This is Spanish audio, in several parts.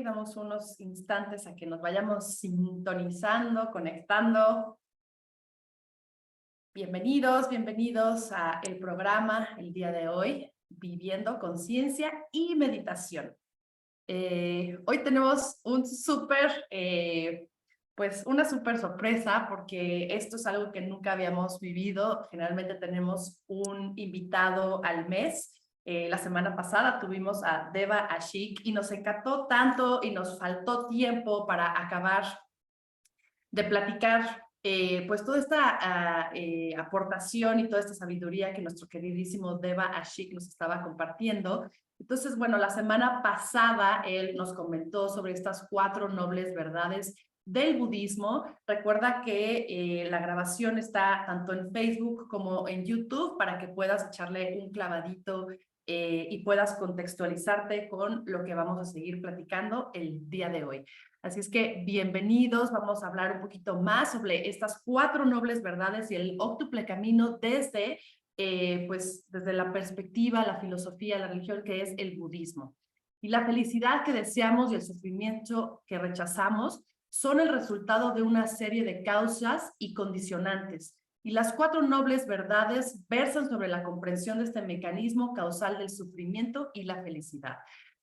Damos unos instantes a que nos vayamos sintonizando, conectando. Bienvenidos a el programa el día de hoy, Viviendo Conciencia y Meditación. Hoy tenemos un una súper sorpresa porque esto es algo que nunca habíamos vivido. Generalmente tenemos un invitado al mes. La semana pasada tuvimos a Deva Ashik y nos encantó tanto y nos faltó tiempo para acabar de platicar pues toda esta aportación y toda esta sabiduría que nuestro queridísimo Deva Ashik nos estaba compartiendo. Entonces, bueno, la semana pasada él nos comentó sobre estas 4 nobles verdades del budismo. Recuerda que la grabación está tanto en Facebook como en YouTube para que puedas echarle un clavadito y puedas contextualizarte con lo que vamos a seguir platicando el día de hoy. Así es que bienvenidos, vamos a hablar un poquito más sobre estas 4 nobles verdades y el óctuple camino desde la perspectiva, la filosofía, la religión que es el budismo. Y la felicidad que deseamos y el sufrimiento que rechazamos son el resultado de una serie de causas y condicionantes. Y las 4 nobles verdades versan sobre la comprensión de este mecanismo causal del sufrimiento y la felicidad.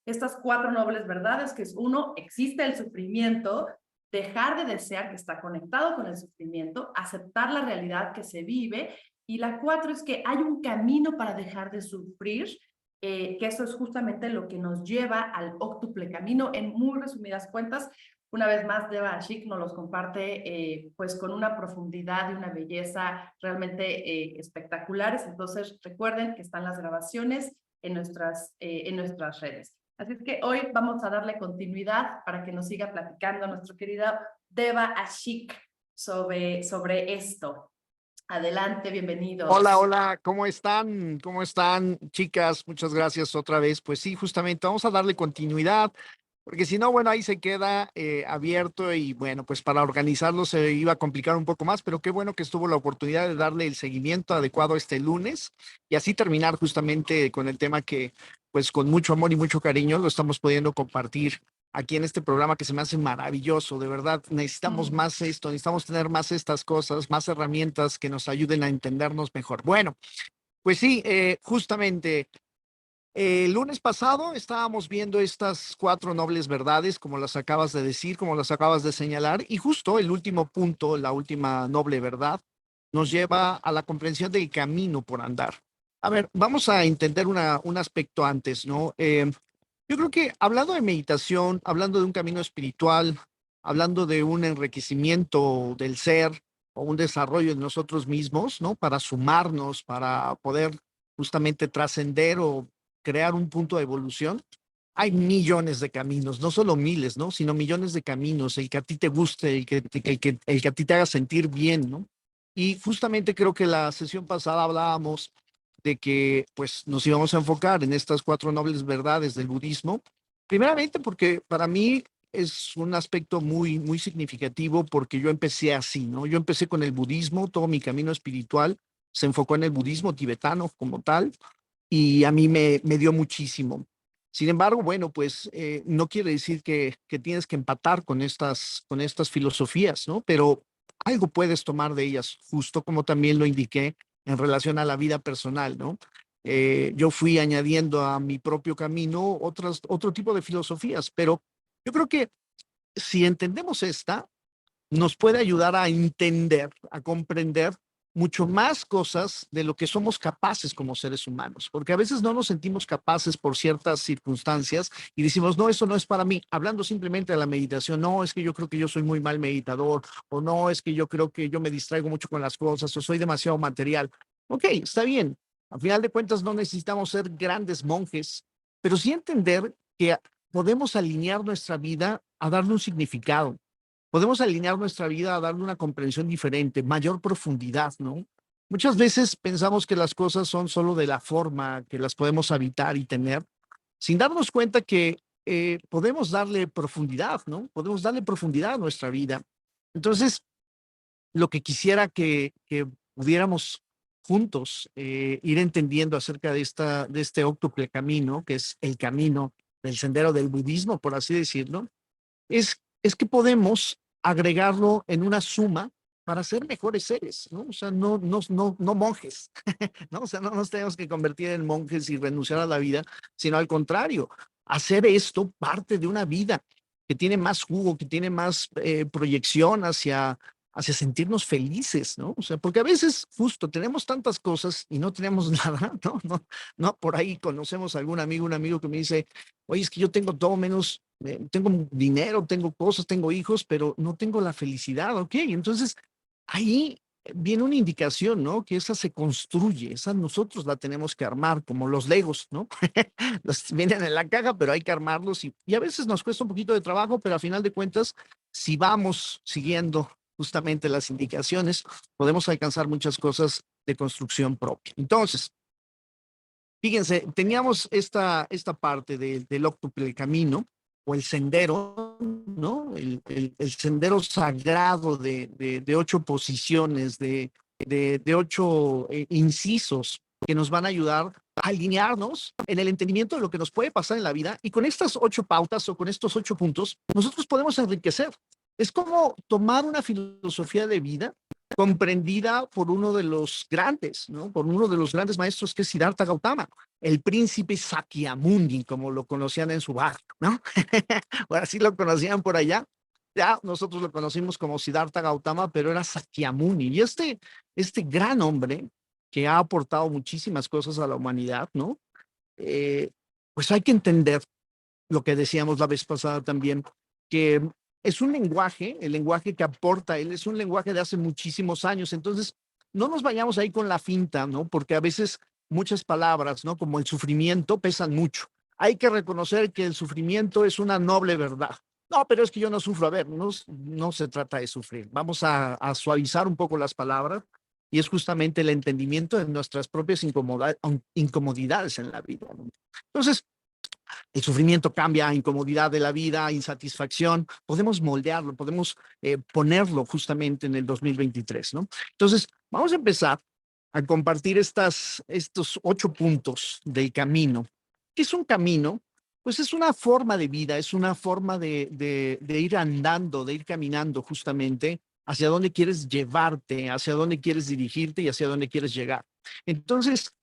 Estas 4 nobles verdades, que es 1, existe el sufrimiento, dejar de desear que está conectado con el sufrimiento, aceptar la realidad que se vive, y la 4 es que hay un camino para dejar de sufrir, que eso es justamente lo que nos lleva al óctuple camino. En muy resumidas cuentas, una vez más, Deva Ashik nos los comparte pues con una profundidad y una belleza realmente espectaculares. Entonces, recuerden que están las grabaciones en nuestras redes. Así es que hoy vamos a darle continuidad para que nos siga platicando nuestro querido Deva Ashik sobre esto. Adelante, bienvenidos. Hola, ¿cómo están? ¿Cómo están, chicas? Muchas gracias otra vez. Pues sí, justamente vamos a darle continuidad, porque si no, bueno, ahí se queda abierto y bueno, pues para organizarlo se iba a complicar un poco más, pero qué bueno que estuvo la oportunidad de darle el seguimiento adecuado este lunes y así terminar justamente con el tema que, pues con mucho amor y mucho cariño lo estamos pudiendo compartir aquí en este programa que se me hace maravilloso. De verdad, necesitamos más esto, necesitamos tener más estas cosas, más herramientas que nos ayuden a entendernos mejor. Bueno, pues sí, justamente el lunes pasado estábamos viendo estas 4 nobles verdades, como las acabas de decir, como las acabas de señalar, y justo el último punto, la última noble verdad, nos lleva a la comprensión del camino por andar. A ver, vamos a entender un aspecto antes, ¿no? Yo creo que hablando de meditación, hablando de un camino espiritual, hablando de un enriquecimiento del ser o un desarrollo de nosotros mismos, ¿no? Para sumarnos, para poder justamente trascender o crear un punto de evolución, hay millones de caminos, no solo miles, ¿no? Sino millones de caminos, el que a ti te guste, el que a ti te haga sentir bien, ¿no? Y justamente creo que la sesión pasada hablábamos de que pues nos íbamos a enfocar en estas 4 nobles verdades del budismo, primeramente porque para mí es un aspecto muy significativo porque yo empecé así, ¿no? Yo empecé con el budismo, todo mi camino espiritual se enfocó en el budismo tibetano como tal, y a mí me dio muchísimo. Sin embargo, bueno, pues no quiere decir que tienes que empatar con estas filosofías, ¿no? Pero algo puedes tomar de ellas, justo como también lo indiqué en relación a la vida personal, ¿no? Yo fui añadiendo a mi propio camino otro tipo de filosofías, pero yo creo que si entendemos esta, nos puede ayudar a entender, a comprender mucho más cosas de lo que somos capaces como seres humanos, porque a veces no nos sentimos capaces por ciertas circunstancias y decimos, no, eso no es para mí, hablando simplemente de la meditación, no, es que yo creo que yo soy muy mal meditador, o no, es que yo creo que yo me distraigo mucho con las cosas, o soy demasiado material. Ok, está bien, al final de cuentas no necesitamos ser grandes monjes, pero sí entender que podemos alinear nuestra vida a darle un significado. Podemos alinear nuestra vida a darle una comprensión diferente, mayor profundidad, ¿no? Muchas veces pensamos que las cosas son solo de la forma, que las podemos habitar y tener, sin darnos cuenta que podemos darle profundidad, ¿no? Podemos darle profundidad a nuestra vida. Entonces, lo que quisiera que pudiéramos juntos ir entendiendo acerca de este óctuple camino, que es el camino del sendero del budismo, por así decirlo, es que podemos agregarlo en una suma para ser mejores seres, ¿no? O sea, no monjes, ¿no? O sea, no nos tenemos que convertir en monjes y renunciar a la vida, sino al contrario, hacer esto parte de una vida que tiene más jugo, que tiene más proyección hacia sentirnos felices, ¿no? O sea, porque a veces justo tenemos tantas cosas y no tenemos nada, ¿no? No, por ahí conocemos a algún amigo, un amigo que me dice, oye, es que yo tengo todo menos, tengo dinero, tengo cosas, tengo hijos, pero no tengo la felicidad, ¿ok? Entonces, ahí viene una indicación, ¿no? Que esa se construye, esa nosotros la tenemos que armar, como los Legos, ¿no? Los vienen en la caja, pero hay que armarlos y a veces nos cuesta un poquito de trabajo, pero a final de cuentas, si vamos siguiendo justamente las indicaciones, podemos alcanzar muchas cosas de construcción propia. Entonces, fíjense, teníamos esta parte del óctuple camino o el sendero, ¿no? El sendero sagrado de 8 posiciones, de 8 incisos que nos van a ayudar a alinearnos en el entendimiento de lo que nos puede pasar en la vida. Y con estas 8 pautas o con estos 8 puntos, nosotros podemos enriquecer. Es como tomar una filosofía de vida comprendida por uno de los grandes, ¿no? Por uno de los grandes maestros que es Siddhartha Gautama, el príncipe Sakyamuni, como lo conocían en su barrio, ¿no? O así lo conocían por allá. Ya nosotros lo conocimos como Siddhartha Gautama, pero era Sakyamuni. Y este gran hombre que ha aportado muchísimas cosas a la humanidad, ¿no? Pues hay que entender lo que decíamos la vez pasada también, que es un lenguaje, el lenguaje que aporta él es un lenguaje de hace muchísimos años. Entonces, no nos vayamos ahí con la finta, ¿no? Porque a veces muchas palabras, ¿no? Como el sufrimiento pesan mucho. Hay que reconocer que el sufrimiento es una noble verdad. No, pero es que yo no sufro. A ver, no se trata de sufrir. Vamos a suavizar un poco las palabras y es justamente el entendimiento de nuestras propias incomodidades en la vida, ¿no? Entonces, el sufrimiento cambia a incomodidad de la vida, a insatisfacción. Podemos moldearlo, podemos ponerlo justamente en el 2023, ¿no? Entonces, vamos a empezar a compartir estos 8 puntos del camino. ¿Qué es un camino? Pues es una forma de vida, es una forma de ir andando, de ir caminando justamente hacia dónde quieres llevarte, hacia dónde quieres dirigirte y hacia dónde quieres llegar. Entonces,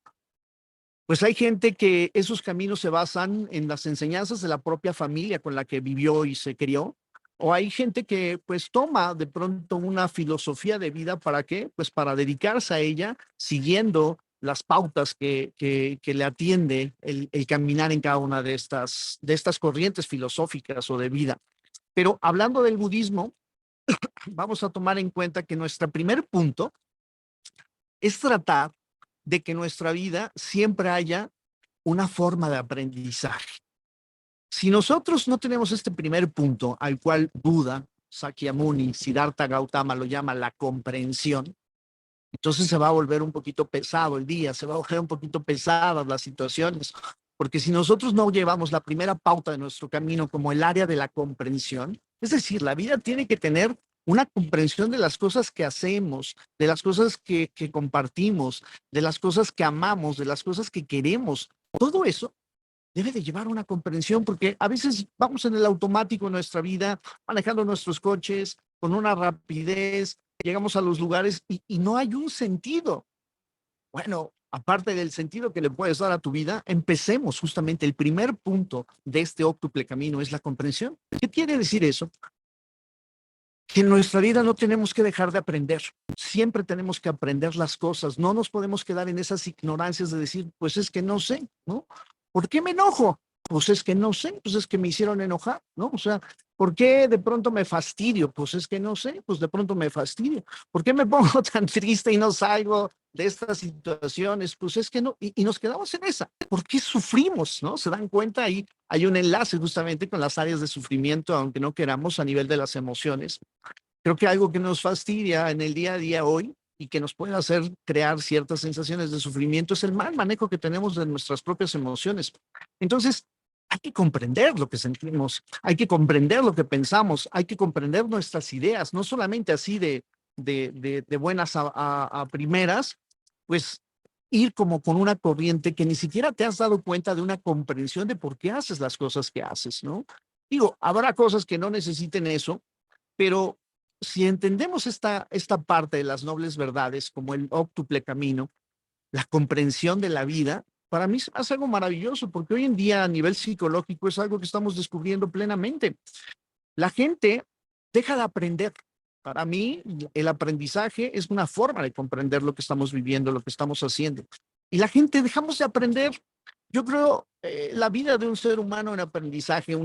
pues hay gente que esos caminos se basan en las enseñanzas de la propia familia con la que vivió y se crió, o hay gente que pues toma de pronto una filosofía de vida para qué, pues para dedicarse a ella siguiendo las pautas que le atiende el caminar en cada una de estas corrientes filosóficas o de vida. Pero hablando del budismo, vamos a tomar en cuenta que nuestro primer punto es tratar de que en nuestra vida siempre haya una forma de aprendizaje. Si nosotros no tenemos este primer punto al cual Buda, Sakyamuni, Siddhartha Gautama lo llama la comprensión, entonces se va a volver un poquito pesado el día, se va a volver un poquito pesadas las situaciones, porque si nosotros no llevamos la primera pauta de nuestro camino como el área de la comprensión, es decir, la vida tiene que tener una comprensión de las cosas que hacemos, de las cosas que compartimos, de las cosas que amamos, de las cosas que queremos. Todo eso debe de llevar una comprensión porque a veces vamos en el automático en nuestra vida, manejando nuestros coches con una rapidez, llegamos a los lugares y no hay un sentido. Bueno, aparte del sentido que le puedes dar a tu vida, empecemos justamente el primer punto de este óctuple camino es la comprensión. ¿Qué quiere decir eso? Que en nuestra vida no tenemos que dejar de aprender. Siempre tenemos que aprender las cosas. No nos podemos quedar en esas ignorancias de decir, pues es que no sé, ¿no? ¿Por qué me enojo? Pues es que no sé, pues es que me hicieron enojar, ¿no? O sea, ¿por qué de pronto me fastidio? Pues es que no sé, pues de pronto me fastidio. ¿Por qué me pongo tan triste y no salgo de estas situaciones? Pues es que no, y nos quedamos en esa. ¿Por qué sufrimos, no? ¿Se dan cuenta? Ahí hay un enlace justamente con las áreas de sufrimiento, aunque no queramos, a nivel de las emociones. Creo que algo que nos fastidia en el día a día hoy y que nos puede hacer crear ciertas sensaciones de sufrimiento es el mal manejo que tenemos de nuestras propias emociones. Entonces, hay que comprender lo que sentimos, hay que comprender lo que pensamos, hay que comprender nuestras ideas, no solamente así de buenas a primeras, pues ir como con una corriente que ni siquiera te has dado cuenta de una comprensión de por qué haces las cosas que haces, ¿no? Digo, habrá cosas que no necesiten eso, pero si entendemos esta parte de las nobles verdades, como el óctuple camino, la comprensión de la vida, para mí es algo maravilloso, porque hoy en día a nivel psicológico es algo que estamos descubriendo plenamente. La gente deja de aprender. Para mí, el aprendizaje es una forma de comprender lo que estamos viviendo, lo que estamos haciendo. Y la gente dejamos de aprender. Yo creo la vida de un ser humano en aprendizaje,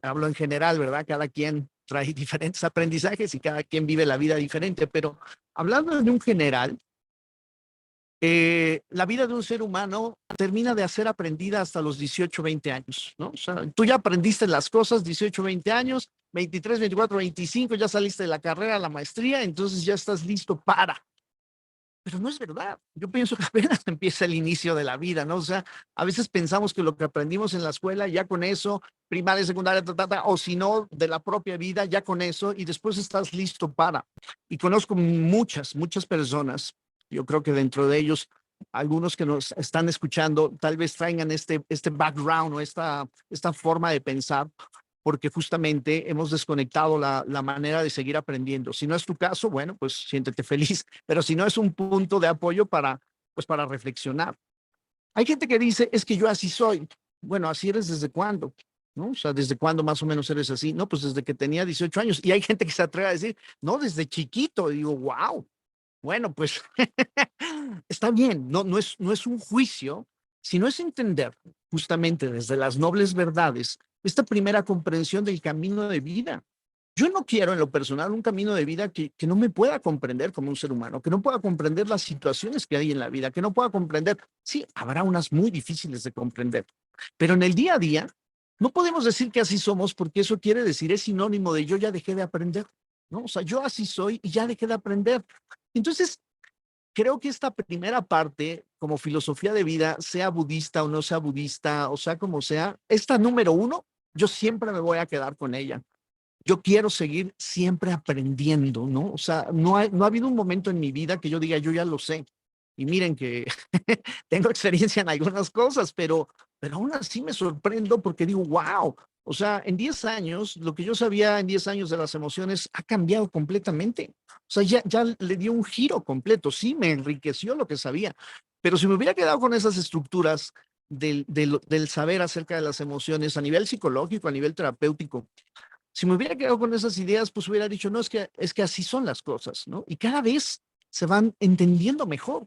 hablo en general, ¿verdad? Cada quien trae diferentes aprendizajes y cada quien vive la vida diferente, pero hablando de un general, la vida de un ser humano termina de ser aprendida hasta los 18, 20 años, ¿no? O sea, tú ya aprendiste las cosas, 18, 20 años, 23, 24, 25, ya saliste de la carrera, la maestría, entonces ya estás listo para. Pero no es verdad. Yo pienso que apenas empieza el inicio de la vida, ¿no? O sea, a veces pensamos que lo que aprendimos en la escuela, ya con eso, primaria, secundaria, o si no, de la propia vida, ya con eso, y después estás listo para. Y conozco muchas personas, yo creo que dentro de ellos, algunos que nos están escuchando, tal vez traigan este background o esta forma de pensar, porque justamente hemos desconectado la manera de seguir aprendiendo. Si no es tu caso, bueno, pues siéntete feliz, pero si no es un punto de apoyo pues para reflexionar. Hay gente que dice, es que yo así soy. Bueno, así eres desde cuándo, ¿no? O sea, ¿desde cuándo más o menos eres así? No, pues desde que tenía 18 años. Y hay gente que se atreve a decir, no, desde chiquito. Y digo, wow, bueno, pues está bien, no es un juicio, sino es entender justamente desde las nobles verdades esta primera comprensión del camino de vida. Yo no quiero en lo personal un camino de vida que no me pueda comprender como un ser humano, que no pueda comprender las situaciones que hay en la vida, que no pueda comprender. Sí, habrá unas muy difíciles de comprender, pero en el día a día no podemos decir que así somos porque eso quiere decir, es sinónimo de yo ya dejé de aprender, ¿no? O sea, yo así soy y ya dejé de aprender. Entonces, creo que esta primera parte, como filosofía de vida, sea budista o no sea budista, o sea como sea, esta número uno, yo siempre me voy a quedar con ella. Yo quiero seguir siempre aprendiendo, ¿no? O sea, no ha habido un momento en mi vida que yo diga, yo ya lo sé. Y miren que tengo experiencia en algunas cosas, pero aún así me sorprendo porque digo, wow, o sea, en 10 años, lo que yo sabía en 10 años de las emociones ha cambiado completamente. O sea, ya le dio un giro completo. Sí, me enriqueció lo que sabía, pero si me hubiera quedado con esas estructuras del saber acerca de las emociones a nivel psicológico, a nivel terapéutico, si me hubiera quedado con esas ideas, pues hubiera dicho, no, es que así son las cosas, ¿no? Y cada vez se van entendiendo mejor.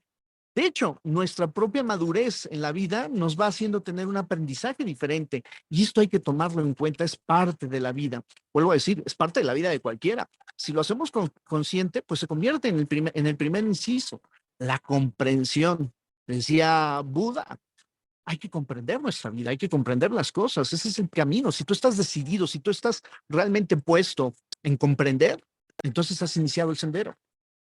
De hecho, nuestra propia madurez en la vida nos va haciendo tener un aprendizaje diferente y esto hay que tomarlo en cuenta, es parte de la vida. Vuelvo a decir, es parte de la vida de cualquiera. Si lo hacemos consciente, pues se convierte en el primer inciso, la comprensión. Decía Buda, hay que comprender nuestra vida, hay que comprender las cosas, ese es el camino. Si tú estás decidido, si tú estás realmente puesto en comprender, entonces has iniciado el sendero.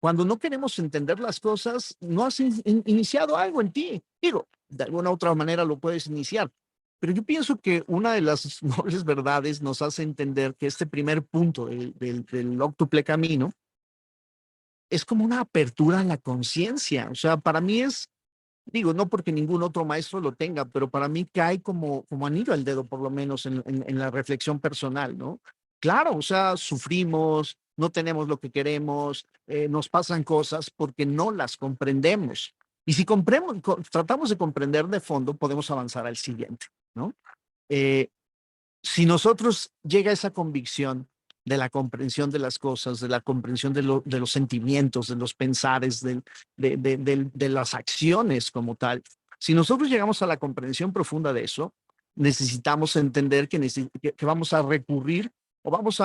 Cuando no queremos entender las cosas, no has iniciado algo en ti. Digo, de alguna otra manera lo puedes iniciar. Pero yo pienso que una de las nobles verdades nos hace entender que este primer punto del octuple camino es como una apertura a la conciencia. O sea, para mí es, digo, no porque ningún otro maestro lo tenga, pero para mí cae como anillo al dedo, por lo menos en la reflexión personal, ¿no? Claro, o sea, sufrimos, no tenemos lo que queremos, nos pasan cosas porque no las comprendemos. Y si tratamos de comprender de fondo, podemos avanzar al siguiente, ¿no? Eh, si nosotros llega esa convicción de la comprensión de las cosas, de la comprensión de los sentimientos, de los pensares, de las acciones como tal, si nosotros llegamos a la comprensión profunda de eso, necesitamos entender que vamos a recurrir o vamos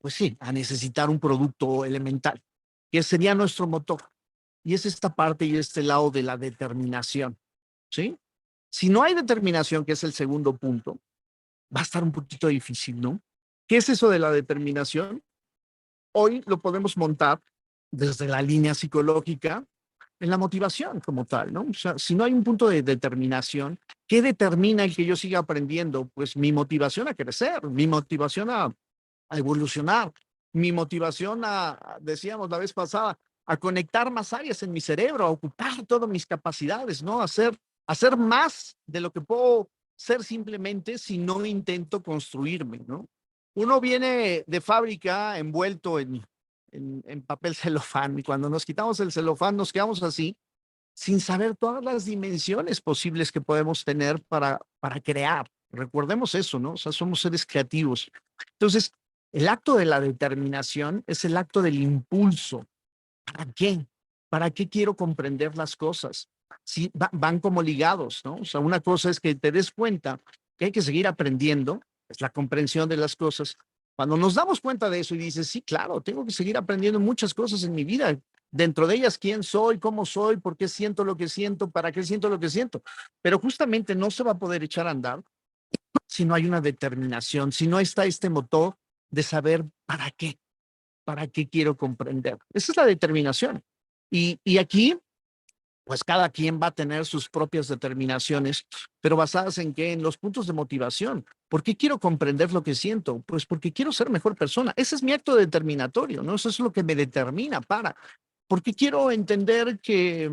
pues sí, a necesitar un producto elemental, que sería nuestro motor. Y es esta parte y este lado de la determinación, ¿sí? Si no hay determinación, que es el segundo punto, va a estar un poquito difícil, ¿no? ¿Qué es eso de la determinación? Hoy lo podemos montar desde la línea psicológica en la motivación como tal, ¿no? O sea, si no hay un punto de determinación, ¿qué determina el que yo siga aprendiendo? Pues mi motivación a crecer, mi motivación a evolucionar, mi motivación decíamos la vez pasada, a conectar más áreas en mi cerebro, a ocupar todas mis capacidades, ¿no? Hacer más de lo que puedo ser simplemente si no intento construirme, ¿no? Uno viene de fábrica envuelto en papel celofán y cuando nos quitamos el celofán nos quedamos así sin saber todas las dimensiones posibles que podemos tener para crear. Recordemos eso, ¿no? O sea, somos seres creativos. Entonces, el acto de la determinación es el acto del impulso. ¿Para qué? ¿Para qué quiero comprender las cosas? Sí, van como ligados, ¿no? O sea, una cosa es que te des cuenta que hay que seguir aprendiendo, es la comprensión de las cosas. Cuando nos damos cuenta de eso y dices, sí, claro, tengo que seguir aprendiendo muchas cosas en mi vida, dentro de ellas quién soy, por qué siento lo que siento, para qué siento lo que siento. Pero justamente no se va a poder echar a andar si no hay una determinación, si no está este motor de saber para qué quiero comprender. Esa es la determinación. Y aquí, pues cada quien va a tener sus propias determinaciones, pero basadas en qué? En los puntos de motivación. ¿Por qué quiero comprender lo que siento? Pues porque quiero ser mejor persona. Ese es mi acto determinatorio, ¿no? Eso es lo que me determina para. ¿Por qué quiero entender que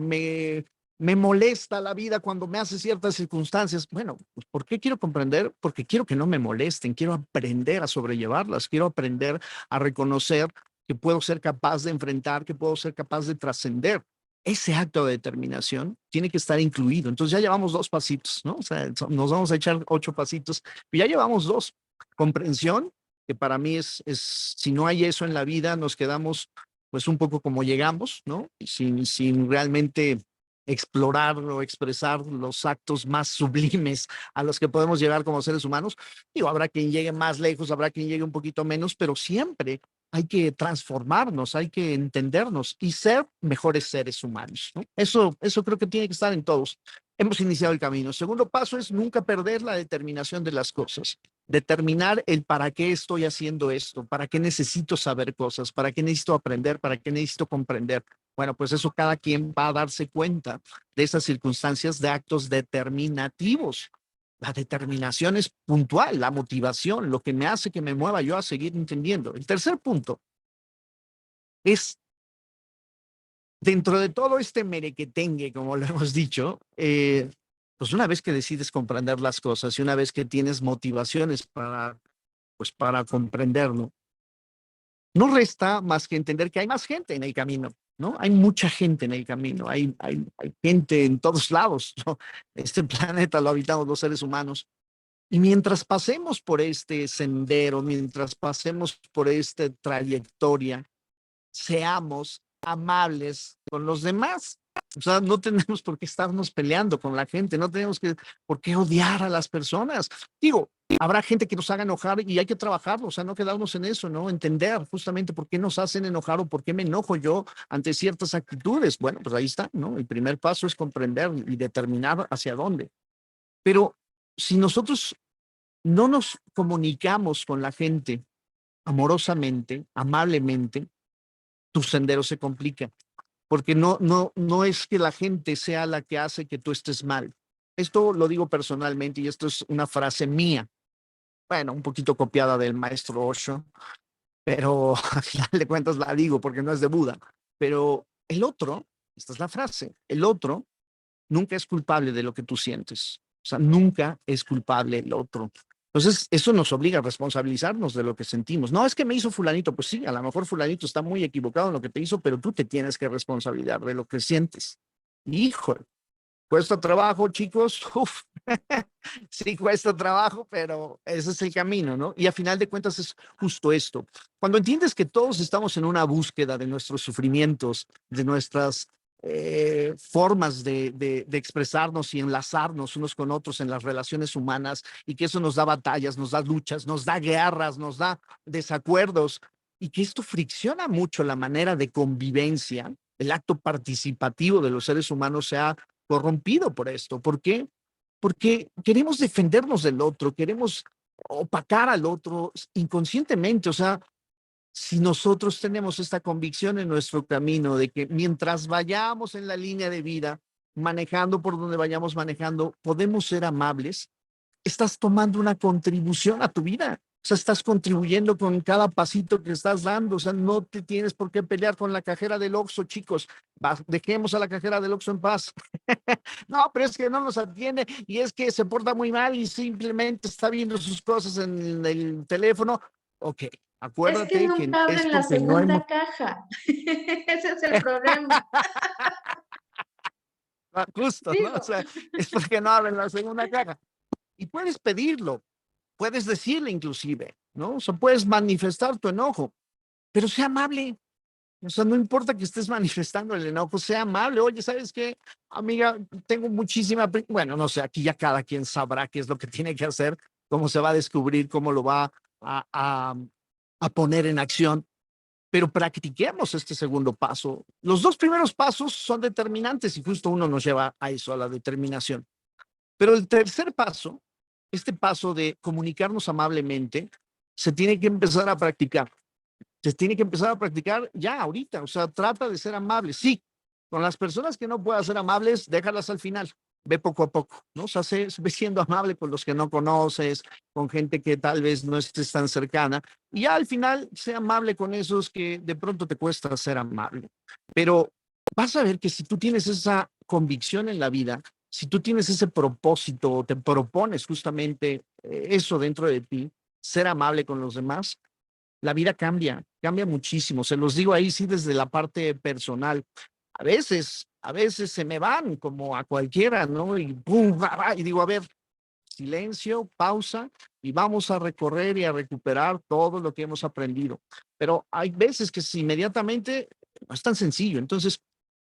me molesta la vida cuando me hace ciertas circunstancias? Bueno, pues ¿por qué quiero comprender? Porque quiero que no me molesten, quiero aprender a sobrellevarlas, quiero aprender a reconocer que puedo ser capaz de enfrentar, que puedo ser capaz de trascender. Ese acto de determinación tiene que estar incluido. Entonces ya llevamos 2 pasitos, ¿no? O sea, nos vamos a echar 8 pasitos, pero ya llevamos 2. Comprensión, que para mí si no hay eso en la vida, nos quedamos pues un poco como llegamos, ¿no? Sin realmente explorar o expresar los actos más sublimes a los que podemos llegar como seres humanos. Digo, habrá quien llegue más lejos, habrá quien llegue un poquito menos, pero siempre hay que transformarnos, hay que entendernos y ser mejores seres humanos, ¿no? Eso creo que tiene que estar en todos. Hemos iniciado el camino. Segundo paso es nunca perder la determinación de las cosas. Determinar el para qué estoy haciendo esto, para qué necesito saber cosas, para qué necesito aprender, para qué necesito comprender. Bueno, pues eso cada quien va a darse cuenta de esas circunstancias de actos determinativos. La determinación es puntual, la motivación, lo que me hace que me mueva yo a seguir entendiendo. El tercer punto es, dentro de todo este merequetengue, como lo hemos dicho, pues una vez que decides comprender las cosas y una vez que tienes motivaciones para comprenderlo, no resta más que entender que hay más gente en el camino, ¿no? Hay mucha gente en el camino, hay gente en todos lados, ¿no? Este planeta lo habitamos los seres humanos. Y mientras pasemos por este sendero, mientras pasemos por esta trayectoria, seamos amables con los demás. O sea, no tenemos por qué estarnos peleando con la gente, no tenemos por qué odiar a las personas. Digo, habrá gente que nos haga enojar y hay que trabajarlo, o sea, no quedarnos en eso, ¿no? Entender justamente por qué nos hacen enojar o por qué me enojo yo ante ciertas actitudes. Bueno, pues ahí está, ¿no? El primer paso es comprender y determinar hacia dónde. Pero si nosotros no nos comunicamos con la gente amorosamente, amablemente, tu sendero se complica, porque no es que la gente sea la que hace que tú estés mal. Esto lo digo personalmente y esto es una frase mía, bueno, un poquito copiada del maestro Osho, pero al final de cuentas la digo porque no es de Buda. Pero el otro, esta es la frase, el otro nunca es culpable de lo que tú sientes. O sea, nunca es culpable el otro. Entonces, eso nos obliga a responsabilizarnos de lo que sentimos. No es que me hizo fulanito, pues sí, a lo mejor fulanito está muy equivocado en lo que te hizo, pero tú te tienes que responsabilizar de lo que sientes. Híjole, cuesta trabajo, chicos. Uf. Sí, cuesta trabajo, pero ese es el camino, ¿no? Y a final de cuentas es justo esto. Cuando entiendes que todos estamos en una búsqueda de nuestros sufrimientos, de nuestras formas de expresarnos y enlazarnos unos con otros en las relaciones humanas y que eso nos da batallas, nos da luchas, nos da guerras, nos da desacuerdos y que esto fricciona mucho la manera de convivencia, el acto participativo de los seres humanos se ha corrompido por esto. ¿Por qué? Porque queremos defendernos del otro, queremos opacar al otro inconscientemente. O sea, si nosotros tenemos esta convicción en nuestro camino de que mientras vayamos en la línea de vida, manejando por donde vayamos manejando, podemos ser amables, estás tomando una contribución a tu vida. O sea, estás contribuyendo con cada pasito que estás dando. O sea, no te tienes por qué pelear con la cajera del Oxxo, chicos. Dejemos a la cajera del Oxxo en paz. No, pero es que no nos atiende y es que se porta muy mal y simplemente está viendo sus cosas en el teléfono. Ok, Es que acuérdate que nunca es abren la porque no hemos... segunda caja. Ese es el problema. Justo, ¿no? O Digo, sea, es porque no abren la segunda caja. Y puedes pedirlo, puedes decirle inclusive, ¿no? O sea, puedes manifestar tu enojo, pero sea amable. O sea, no importa que estés manifestando el enojo, sea amable. Oye, ¿sabes qué? Amiga, tengo muchísima... Bueno, no sé, aquí ya cada quien sabrá qué es lo que tiene que hacer, cómo se va a descubrir, cómo lo va a poner en acción, pero practiquemos este segundo paso. Los dos primeros pasos son determinantes y justo uno nos lleva a eso, a la determinación. Pero el tercer paso, este paso de comunicarnos amablemente, se tiene que empezar a practicar. Se tiene que empezar a practicar ya ahorita. O sea, trata de ser amable. Sí, con las personas que no puedas ser amables, déjalas al final. Ve poco a poco, ¿no? O sea, ve siendo amable con los que no conoces, con gente que tal vez no estés tan cercana. Y ya al final, sea amable con esos que de pronto te cuesta ser amable. Pero vas a ver que si tú tienes esa convicción en la vida, si tú tienes ese propósito, te propones justamente eso dentro de ti, ser amable con los demás, la vida cambia, cambia muchísimo. Se los digo ahí sí desde la parte personal. A veces se me van como a cualquiera, ¿no? Y pum, y digo, a ver, silencio, pausa y vamos a recorrer y a recuperar todo lo que hemos aprendido. Pero hay veces que inmediatamente no es tan sencillo. Entonces,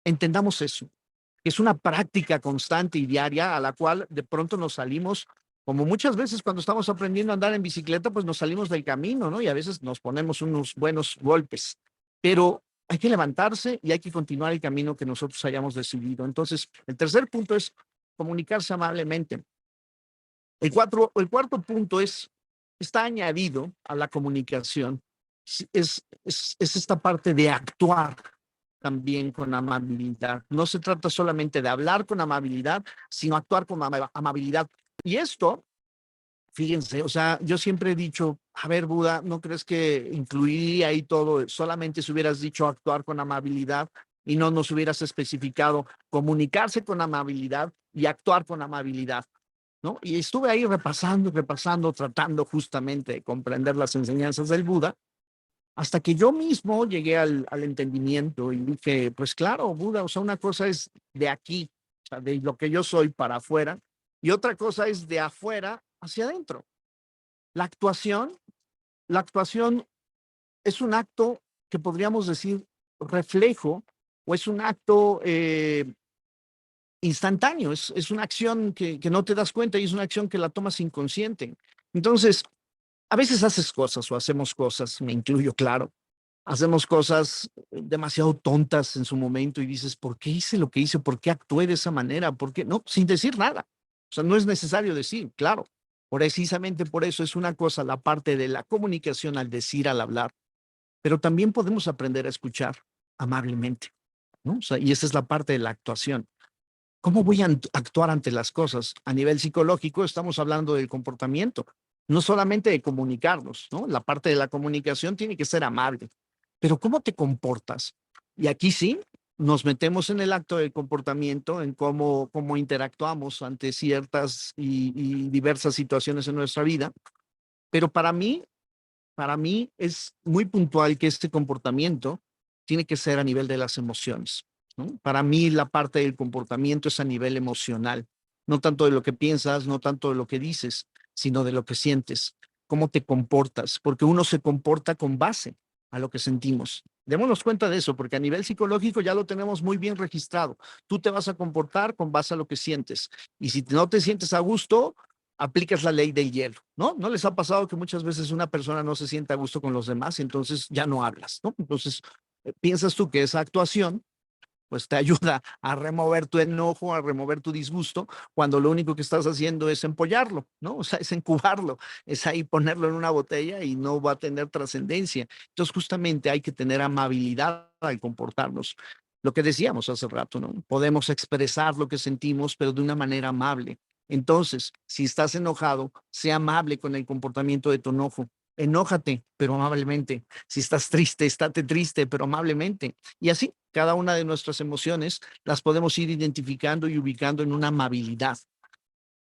entendamos eso, que es una práctica constante y diaria a la cual de pronto nos salimos, como muchas veces cuando estamos aprendiendo a andar en bicicleta, pues nos salimos del camino, ¿no? Y a veces nos ponemos unos buenos golpes, pero hay que levantarse y hay que continuar el camino que nosotros hayamos decidido. Entonces, el tercer punto es comunicarse amablemente. El cuarto punto está añadido a la comunicación, es esta parte de actuar también con amabilidad. No se trata solamente de hablar con amabilidad, sino actuar con amabilidad. Y esto, fíjense, o sea, yo siempre he dicho, a ver, Buda, ¿no crees que incluiría ahí todo? Solamente si hubieras dicho actuar con amabilidad y no nos hubieras especificado comunicarse con amabilidad y actuar con amabilidad. ¿No? Y estuve ahí repasando, repasando, tratando justamente de comprender las enseñanzas del Buda, hasta que yo mismo llegué al entendimiento y dije, pues claro, Buda, o sea, una cosa es de aquí, o sea, de lo que yo soy para afuera, y otra cosa es de afuera hacia adentro. La actuación, la actuación es un acto que podríamos decir reflejo o es un acto instantáneo, es una acción que no te das cuenta y es una acción que la tomas inconsciente. Entonces, a veces haces cosas o hacemos cosas, me incluyo, claro, hacemos cosas demasiado tontas en su momento y dices, ¿por qué hice lo que hice? ¿Por qué actué de esa manera? ¿Por qué? No, sin decir nada. O sea, no es necesario decir, claro. Precisamente por eso es una cosa la parte de la comunicación al decir, al hablar, pero también podemos aprender a escuchar amablemente, ¿no? O sea, y esa es la parte de la actuación. ¿Cómo voy a actuar ante las cosas? A nivel psicológico estamos hablando del comportamiento, no solamente de comunicarnos, ¿no? La parte de la comunicación tiene que ser amable, pero ¿cómo te comportas? Y aquí sí, nos metemos en el acto del comportamiento, en cómo interactuamos ante ciertas y diversas situaciones en nuestra vida, pero para mí es muy puntual que este comportamiento tiene que ser a nivel de las emociones, ¿no? Para mí la parte del comportamiento es a nivel emocional, no tanto de lo que piensas, no tanto de lo que dices, sino de lo que sientes, cómo te comportas, porque uno se comporta con base a lo que sentimos. Démonos cuenta de eso, porque a nivel psicológico ya lo tenemos muy bien registrado. Tú te vas a comportar con base a lo que sientes. Y si no te sientes a gusto, aplicas la ley del hielo, ¿no? ¿No les ha pasado que muchas veces una persona no se siente a gusto con los demás y entonces ya no hablas, ¿no? Entonces, piensas tú que esa actuación pues te ayuda a remover tu enojo, a remover tu disgusto, cuando lo único que estás haciendo es empollarlo, ¿no? O sea, es incubarlo, es ahí ponerlo en una botella y no va a tener trascendencia. Entonces, justamente hay que tener amabilidad al comportarnos. Lo que decíamos hace rato, ¿no? Podemos expresar lo que sentimos, pero de una manera amable. Entonces, si estás enojado, sea amable con el comportamiento de tu enojo. Enójate, pero amablemente. Si estás triste, estate triste, pero amablemente. Y así, cada una de nuestras emociones las podemos ir identificando y ubicando en una amabilidad.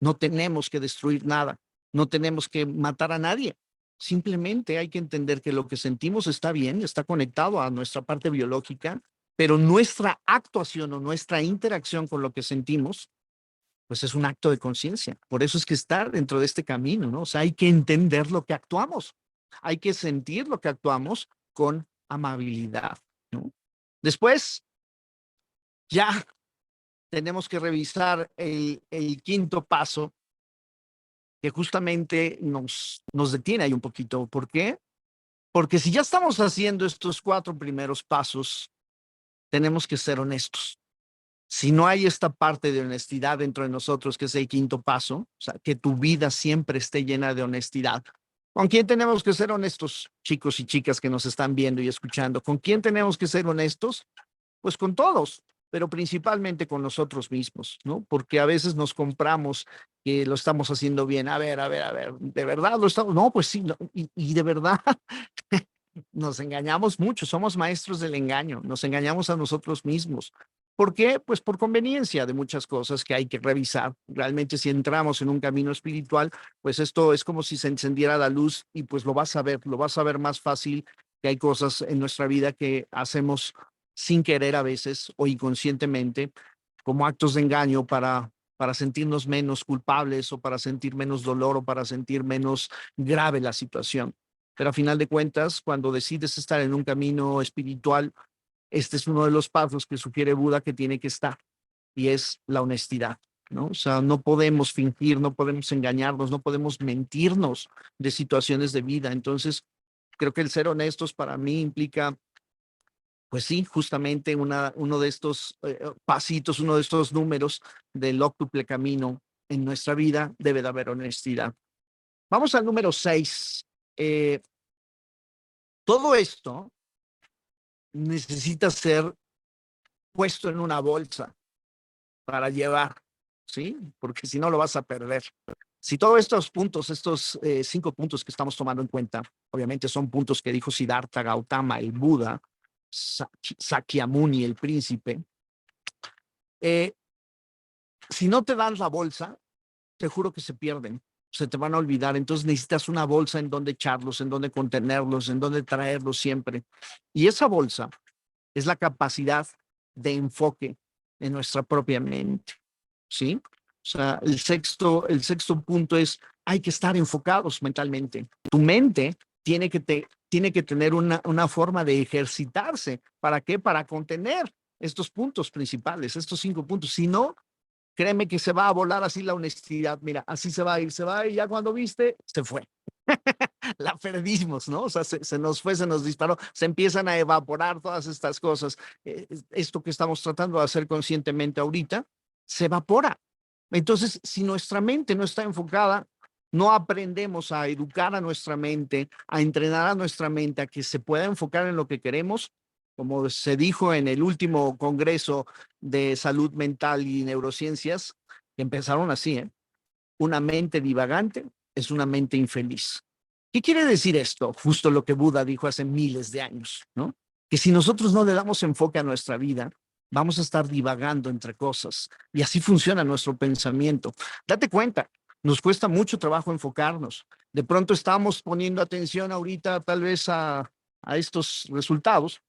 No tenemos que destruir nada, no tenemos que matar a nadie. Simplemente hay que entender que lo que sentimos está bien, está conectado a nuestra parte biológica, pero nuestra actuación o nuestra interacción con lo que sentimos, pues es un acto de conciencia. Por eso es que está dentro de este camino, ¿no? O sea, hay que entender lo que actuamos, hay que sentir lo que actuamos con amabilidad, ¿no? Después, ya tenemos que revisar el quinto paso, que justamente nos detiene ahí un poquito. ¿Por qué? Porque si ya estamos haciendo estos 4 primeros pasos, tenemos que ser honestos. Si no hay esta parte de honestidad dentro de nosotros, que es el quinto paso, o sea, que tu vida siempre esté llena de honestidad. ¿Con quién tenemos que ser honestos, chicos y chicas que nos están viendo y escuchando? ¿Con quién tenemos que ser honestos? Pues con todos, pero principalmente con nosotros mismos, ¿no? Porque a veces nos compramos que lo estamos haciendo bien. A ver, ¿de verdad lo estamos? No, pues sí, no, y de verdad nos engañamos mucho, somos maestros del engaño, nos engañamos a nosotros mismos. ¿Por qué? Pues por conveniencia de muchas cosas que hay que revisar. Realmente si entramos en un camino espiritual, pues esto es como si se encendiera la luz y pues lo vas a ver más fácil, que hay cosas en nuestra vida que hacemos sin querer a veces o inconscientemente como actos de engaño para sentirnos menos culpables o para sentir menos dolor o para sentir menos grave la situación. Pero a final de cuentas, cuando decides estar en un camino espiritual, este es uno de los pasos que sugiere Buda que tiene que estar, y es la honestidad, ¿no? O sea, no podemos fingir, no podemos engañarnos, no podemos mentirnos de situaciones de vida. Entonces, creo que el ser honestos para mí implica, pues sí, justamente uno de estos pasitos, uno de estos números del óctuple camino en nuestra vida, debe de haber honestidad. Vamos al número 6. Todo esto necesita ser puesto en una bolsa para llevar, ¿sí? Porque si no lo vas a perder. Si todos estos puntos, estos 5 puntos que estamos tomando en cuenta, obviamente son puntos que dijo Siddhartha Gautama, el Buda, Sakyamuni, el príncipe, eh, si no te dan la bolsa, te juro que se pierden, se te van a olvidar. Entonces necesitas una bolsa en donde echarlos, en donde contenerlos, en donde traerlos siempre. Y esa bolsa es la capacidad de enfoque en nuestra propia mente, ¿sí? O sea, el sexto punto es, hay que estar enfocados mentalmente. Tu mente tiene que tener una forma de ejercitarse. ¿Para qué? Para contener estos puntos principales, estos 5 puntos. Si no, créeme que se va a volar así la honestidad. Mira, así se va a ir, ya cuando viste, se fue. La perdimos, ¿no? O sea, se nos fue, se nos disparó, se empiezan a evaporar todas estas cosas. Esto que estamos tratando de hacer conscientemente ahorita, se evapora. Entonces, si nuestra mente no está enfocada, no aprendemos a educar a nuestra mente, a entrenar a nuestra mente a que se pueda enfocar en lo que queremos, como se dijo en el último Congreso de Salud Mental y Neurociencias, que empezaron así, ¿eh? Una mente divagante es una mente infeliz. ¿Qué quiere decir esto? Justo lo que Buda dijo hace miles de años, ¿no? Que si nosotros no le damos enfoque a nuestra vida, vamos a estar divagando entre cosas y así funciona nuestro pensamiento. Date cuenta, nos cuesta mucho trabajo enfocarnos. De pronto estamos poniendo atención ahorita tal vez a estos resultados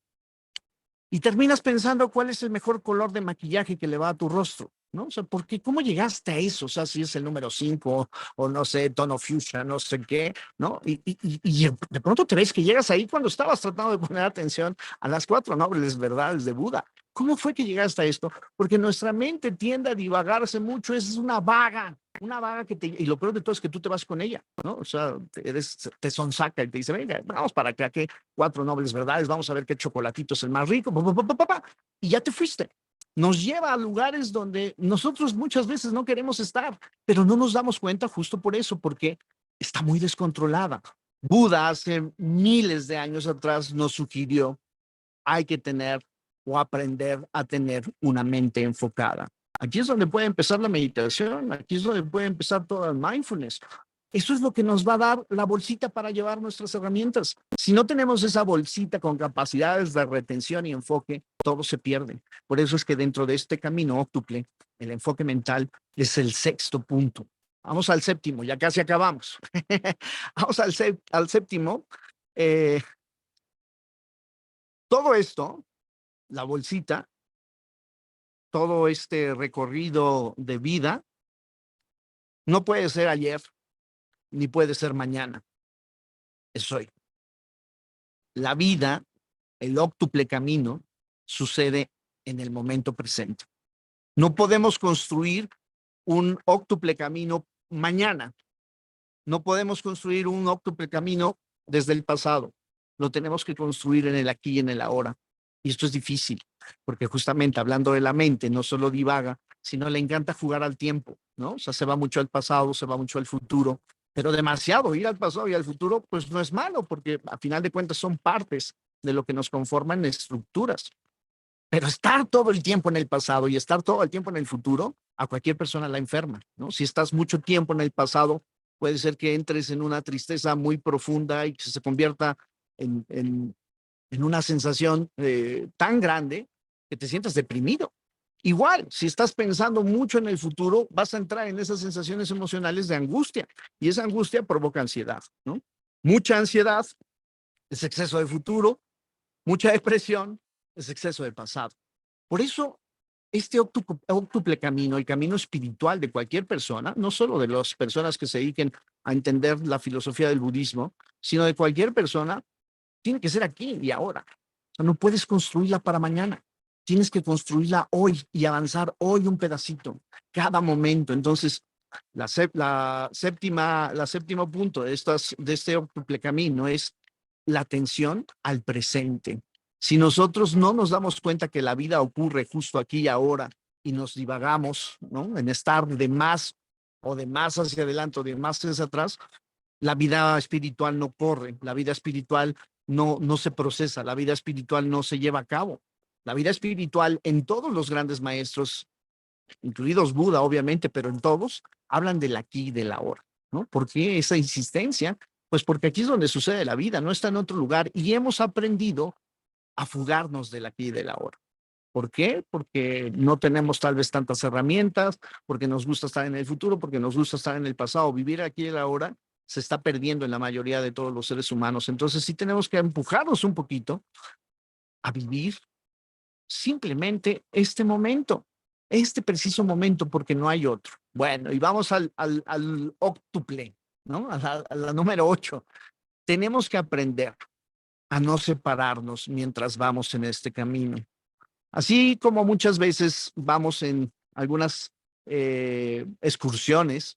y terminas pensando cuál es el mejor color de maquillaje que le va a tu rostro, ¿no? O sea, porque ¿cómo llegaste a eso? O sea, si es el número 5 o no sé, tono fuchsia, no sé qué, ¿no? Y de pronto te ves que llegas ahí cuando estabas tratando de poner atención a las 4 nobles verdades de Buda. ¿Cómo fue que llegaste a esto? Porque nuestra mente tiende a divagarse mucho, es una vaga que te, y lo peor de todo es que tú te vas con ella, ¿no? O sea, te sonsaca y te dice, venga, vamos para acá, que 4 nobles verdades, vamos a ver qué chocolatito es el más rico, y ya te fuiste. Nos lleva a lugares donde nosotros muchas veces no queremos estar, pero no nos damos cuenta justo por eso, porque está muy descontrolada. Buda hace miles de años atrás nos sugirió, hay que tener o aprender a tener una mente enfocada. Aquí es donde puede empezar la meditación, aquí es donde puede empezar todo el mindfulness. Eso es lo que nos va a dar la bolsita para llevar nuestras herramientas. Si no tenemos esa bolsita con capacidades de retención y enfoque, todo se pierde. Por eso es que dentro de este camino óctuple, el enfoque mental es el sexto punto. Vamos al séptimo, ya casi acabamos. Vamos al séptimo. Todo esto, la bolsita, todo este recorrido de vida, no puede ser ayer, ni puede ser mañana. Es hoy. La vida, el óctuple camino, sucede en el momento presente. No podemos construir un óctuple camino mañana. No podemos construir un óctuple camino desde el pasado. Lo tenemos que construir en el aquí y en el ahora. Y esto es difícil, porque justamente hablando de la mente, no solo divaga, sino le encanta jugar al tiempo, ¿no? O sea, se va mucho al pasado, se va mucho al futuro, pero demasiado ir al pasado y al futuro, pues no es malo, porque a final de cuentas son partes de lo que nos conforman estructuras. Pero estar todo el tiempo en el pasado y estar todo el tiempo en el futuro, a cualquier persona la enferma, ¿no? Si estás mucho tiempo en el pasado, puede ser que entres en una tristeza muy profunda y que se convierta en una sensación tan grande que te sientas deprimido. Igual, si estás pensando mucho en el futuro, vas a entrar en esas sensaciones emocionales de angustia y esa angustia provoca ansiedad, ¿no? Mucha ansiedad es exceso de futuro, mucha depresión es exceso de pasado. Por eso, este óctuple camino, el camino espiritual de cualquier persona, no solo de las personas que se dediquen a entender la filosofía del budismo, sino de cualquier persona, tiene que ser aquí y ahora. O sea, no puedes construirla para mañana. Tienes que construirla hoy y avanzar hoy un pedacito, cada momento. Entonces, la séptimo punto de este óctuple camino es la atención al presente. Si nosotros no nos damos cuenta que la vida ocurre justo aquí y ahora y nos divagamos, ¿no? En estar de más o de más hacia adelante o de más hacia atrás, la vida espiritual no corre, la vida espiritual no se procesa, la vida espiritual no se lleva a cabo. La vida espiritual en todos los grandes maestros, incluidos Buda, obviamente, pero en todos, hablan del aquí y del ahora, ¿no? ¿Por qué esa insistencia? Pues porque aquí es donde sucede la vida, no está en otro lugar y hemos aprendido a fugarnos del aquí y del ahora. ¿Por qué? Porque no tenemos tal vez tantas herramientas, porque nos gusta estar en el futuro, porque nos gusta estar en el pasado. Vivir aquí y el ahora se está perdiendo en la mayoría de todos los seres humanos. Entonces sí tenemos que empujarnos un poquito a vivir simplemente este momento, este preciso momento, porque no hay otro. Bueno, y vamos al óctuple, ¿no? A la número 8. Tenemos que aprender a no separarnos mientras vamos en este camino. Así como muchas veces vamos en algunas excursiones,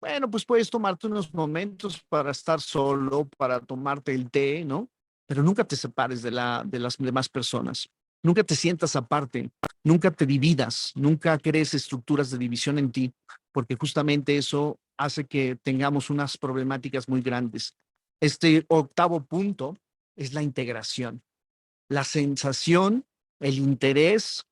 bueno, pues puedes tomarte unos momentos para estar solo, para tomarte el té, ¿no? Pero nunca te separes de las demás personas. Nunca te sientas aparte, nunca te dividas, nunca crees estructuras de división en ti, porque justamente eso hace que tengamos unas problemáticas muy grandes. Este octavo punto es la integración, la sensación, el interés,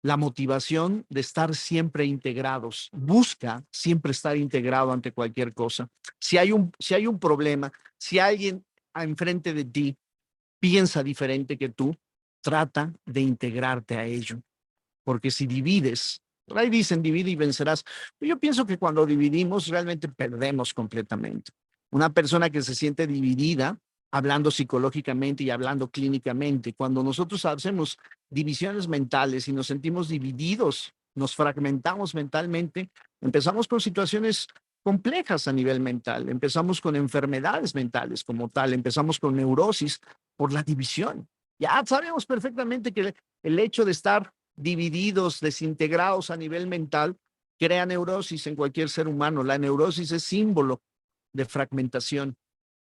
la motivación de estar siempre integrados. Busca siempre estar integrado ante cualquier cosa. Si hay un problema, si alguien enfrente de ti piensa diferente que tú, trata de integrarte a ello. Porque si divides, por ahí dicen divide y vencerás. Yo pienso que cuando dividimos realmente perdemos completamente. Una persona que se siente dividida, hablando psicológicamente y hablando clínicamente, cuando nosotros hacemos divisiones mentales y nos sentimos divididos, nos fragmentamos mentalmente, empezamos con situaciones complejas a nivel mental, empezamos con enfermedades mentales como tal, empezamos con neurosis por la división. Ya sabemos perfectamente que el hecho de estar divididos, desintegrados a nivel mental, crea neurosis en cualquier ser humano. La neurosis es símbolo de fragmentación.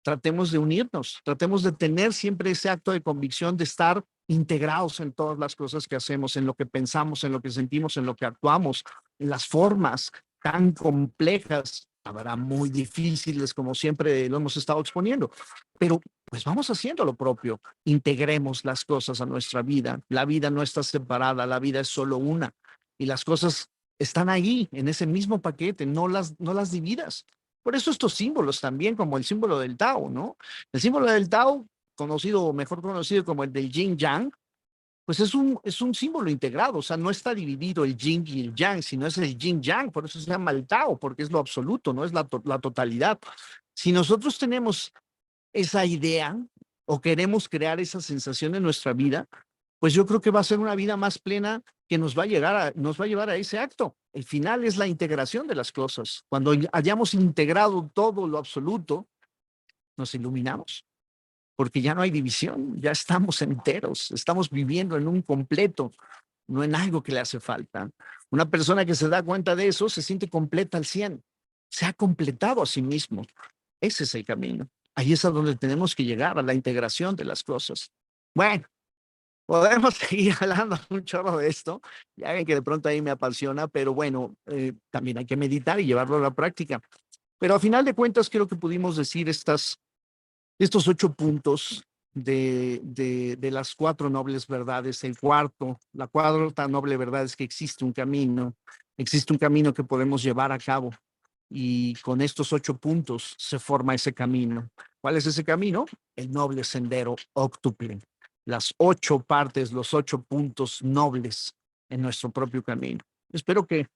Tratemos de unirnos, tratemos de tener siempre ese acto de convicción de estar integrados en todas las cosas que hacemos, en lo que pensamos, en lo que sentimos, en lo que actuamos, en las formas tan complejas, habrá muy difíciles como siempre lo hemos estado exponiendo, pero pues vamos haciendo lo propio, integremos las cosas a nuestra vida, la vida no está separada, la vida es solo una y las cosas están ahí en ese mismo paquete, no las dividas. Por eso estos símbolos también, como el símbolo del Tao, ¿no? El símbolo del Tao, conocido o mejor conocido como el del Yin Yang, pues es un símbolo integrado, o sea, no está dividido el yin y el yang, sino es el yin yang, por eso se llama el Tao, porque es lo absoluto, no es la totalidad. Si nosotros tenemos esa idea o queremos crear esa sensación en nuestra vida, pues yo creo que va a ser una vida más plena que nos va a llevar a ese acto. El final es la integración de las cosas. Cuando hayamos integrado todo lo absoluto, nos iluminamos, porque ya no hay división, ya estamos enteros, estamos viviendo en un completo, no en algo que le hace falta. Una persona que se da cuenta de eso se siente completa al 100, se ha completado a sí mismo. Ese es el camino. Ahí es a donde tenemos que llegar, a la integración de las cosas. Bueno, podemos seguir hablando un chorro de esto. Ya ven que de pronto ahí me apasiona, pero bueno, también hay que meditar y llevarlo a la práctica. Pero a final de cuentas, creo que pudimos decir estos 8 puntos de las 4 nobles verdades. La cuarta noble verdad es que existe un camino que podemos llevar a cabo y con estos 8 puntos se forma ese camino. ¿Cuál es ese camino? El noble sendero óctuple. Las 8 partes, los 8 puntos nobles en nuestro propio camino. Espero que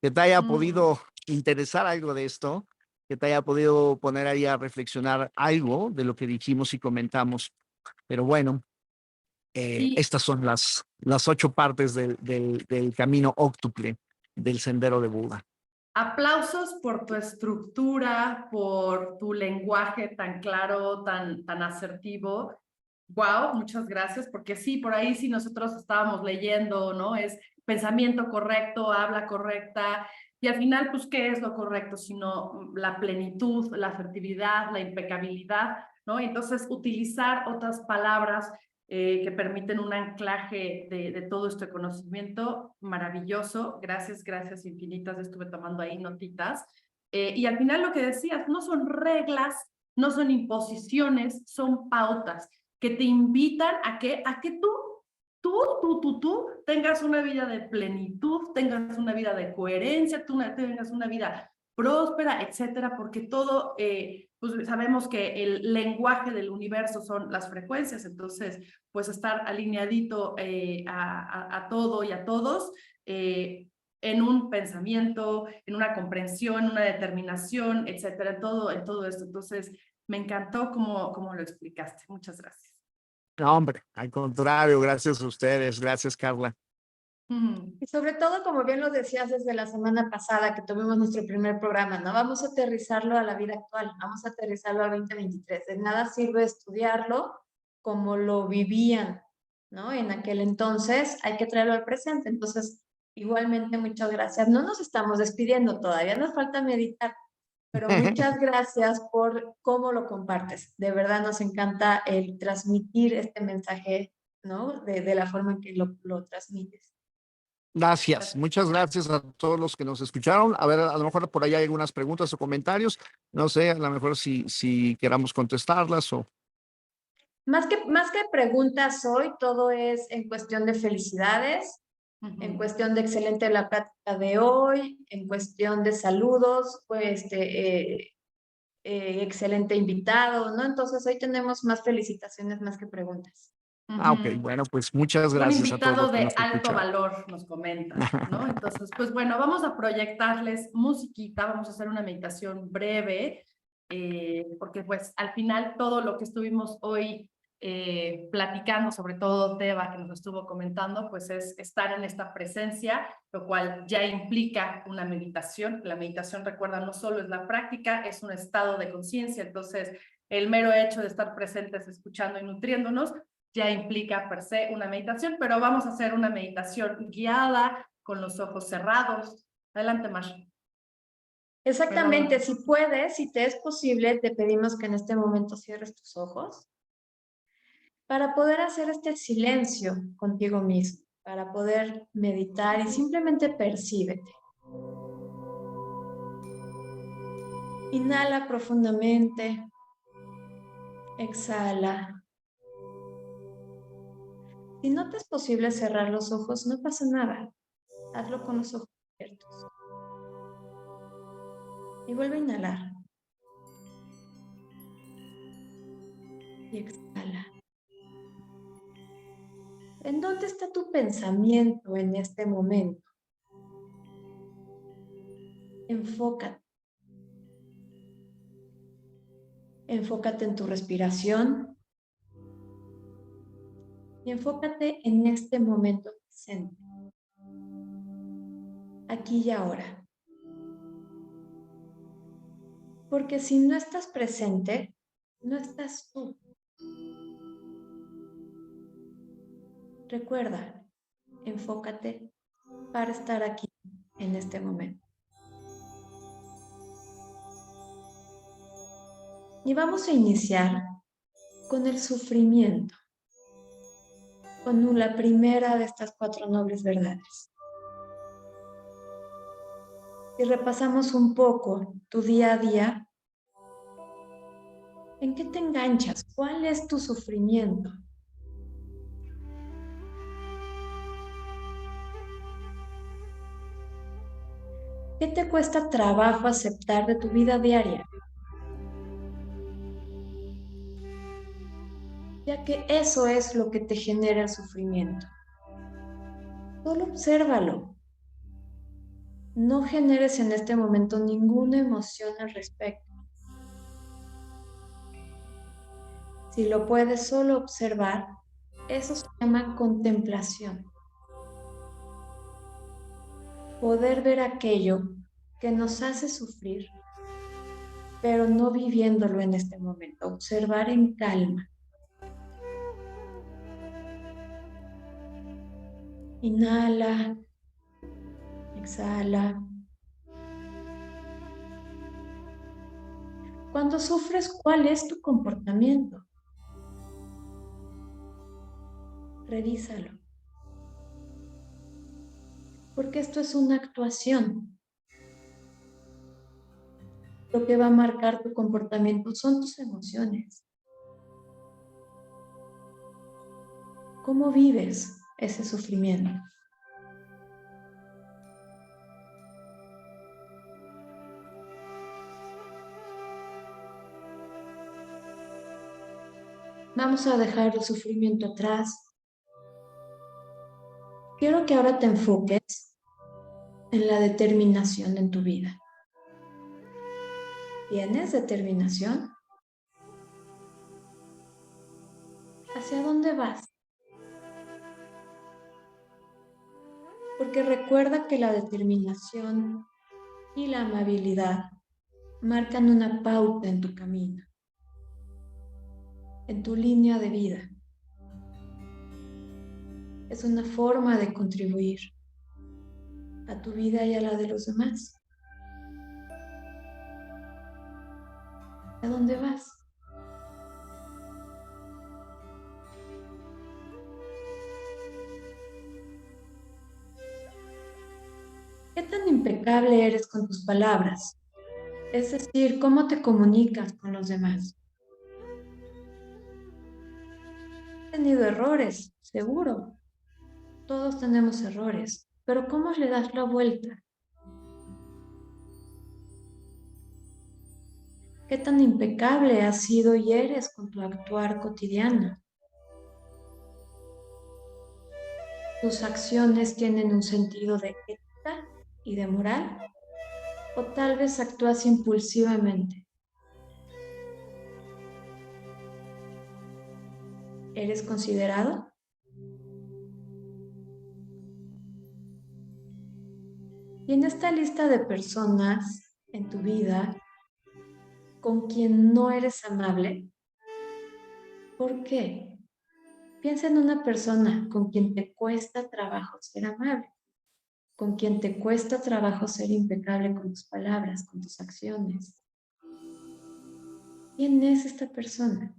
te haya podido interesar algo de esto, que te haya podido poner ahí a reflexionar algo de lo que dijimos y comentamos. Pero bueno, Y estas son las 8 partes del camino óctuple del sendero de Buda. aplausos por tu estructura, por tu lenguaje tan claro, tan asertivo. Wow, muchas gracias, porque sí, por ahí sí nosotros estábamos leyendo, ¿no? Es pensamiento correcto, habla correcta, y al final, pues, ¿qué es lo correcto? Sino la plenitud, la asertividad, la impecabilidad, ¿no? Entonces, utilizar otras palabras que permiten un anclaje de todo este conocimiento maravilloso. Gracias, gracias infinitas. Estuve tomando ahí notitas. Y al final lo que decías, no son reglas, no son imposiciones, son pautas que te invitan a que tú tengas una vida de plenitud, tengas una vida de coherencia, tengas una vida próspera, etcétera, porque todo, pues sabemos que el lenguaje del universo son las frecuencias, entonces, pues estar alineadito a todo y a todos, en un pensamiento, en una comprensión, en una determinación, etcétera, en todo esto. Entonces, me encantó cómo lo explicaste. Muchas gracias. No, hombre, al contrario, gracias a ustedes, gracias Carla. Y sobre todo, como bien lo decías desde la semana pasada que tuvimos nuestro primer programa, ¿no? Vamos a aterrizarlo a la vida actual, vamos a aterrizarlo a 2023. De nada sirve estudiarlo como lo vivían, ¿no? En aquel entonces, hay que traerlo al presente. Entonces, igualmente, muchas gracias. No nos estamos despidiendo, todavía nos falta meditar, pero muchas gracias por cómo lo compartes. De verdad nos encanta el transmitir este mensaje, ¿no? De la forma en que lo transmites. Gracias, muchas gracias a todos los que nos escucharon. A ver, a lo mejor por ahí hay algunas preguntas o comentarios. No sé, a lo mejor si queramos contestarlas o... Más que preguntas hoy, todo es en cuestión de felicidades, en cuestión de excelente la plática de hoy, en cuestión de saludos, pues excelente invitado, ¿no? Entonces hoy tenemos más felicitaciones más que preguntas. Ok, bueno, pues muchas Un gracias a todos invitado los que de nos alto escucharon. valor, nos comentan, ¿no? Entonces, pues bueno, vamos a proyectarles musiquita, vamos a hacer una meditación breve, porque pues al final todo lo que estuvimos hoy platicando, sobre todo Teba, que nos estuvo comentando, pues es estar en esta presencia, lo cual ya implica una meditación. La meditación, recuerda, no solo es la práctica, es un estado de conciencia, entonces el mero hecho de estar presentes, escuchando y nutriéndonos, ya implica per se una meditación, pero vamos a hacer una meditación guiada con los ojos cerrados. Adelante, Masha. Exactamente, Pero, si puedes, si te es posible, te pedimos que en este momento cierres tus ojos para poder hacer este silencio contigo mismo, para poder meditar y simplemente percíbete. Inhala profundamente, exhala. Si no te es posible cerrar los ojos, no pasa nada. Hazlo con los ojos. abiertos. Y vuelve a inhalar. Y exhala. ¿En dónde está tu pensamiento en este momento? Enfócate. Enfócate en tu respiración y enfócate en este momento presente, aquí y ahora. Porque si no estás presente, no estás tú. Recuerda, enfócate para estar aquí en este momento. Y vamos a iniciar con el sufrimiento, con la primera de estas 4 nobles verdades. Si repasamos un poco tu día a día, ¿en qué te enganchas? ¿Cuál es tu sufrimiento? ¿Qué te cuesta trabajo aceptar de tu vida diaria? Ya que eso es lo que te genera el sufrimiento. Solo obsérvalo. No generes en este momento ninguna emoción al respecto. Si lo puedes solo observar, eso se llama contemplación. Poder ver aquello que nos hace sufrir, pero no viviéndolo en este momento. Observar en calma. Inhala, exhala. Cuando sufres, ¿cuál es tu comportamiento? Revísalo. Porque esto es una actuación. Lo que va a marcar tu comportamiento son tus emociones. ¿Cómo vives ese sufrimiento? Vamos a dejar el sufrimiento atrás. Quiero que ahora te enfoques en la determinación en tu vida. ¿Tienes determinación? ¿Hacia dónde vas? Porque recuerda que la determinación y la amabilidad marcan una pauta en tu camino, en tu línea de vida. Es una forma de contribuir a tu vida y a la de los demás. ¿A dónde vas? ¿Qué tan impecable eres con tus palabras? Es decir, ¿cómo te comunicas con los demás? He tenido errores, seguro. Todos tenemos errores, pero ¿cómo le das la vuelta? ¿Qué tan impecable has sido y eres con tu actuar cotidiano? ¿Tus acciones tienen un sentido de ética y de moral? ¿O tal vez actúas impulsivamente? ¿Eres considerado? Y en esta lista de personas en tu vida con quien no eres amable, ¿por qué? Piensa en una persona con quien te cuesta trabajo ser amable, con quien te cuesta trabajo ser impecable con tus palabras, con tus acciones. ¿Quién es esta persona?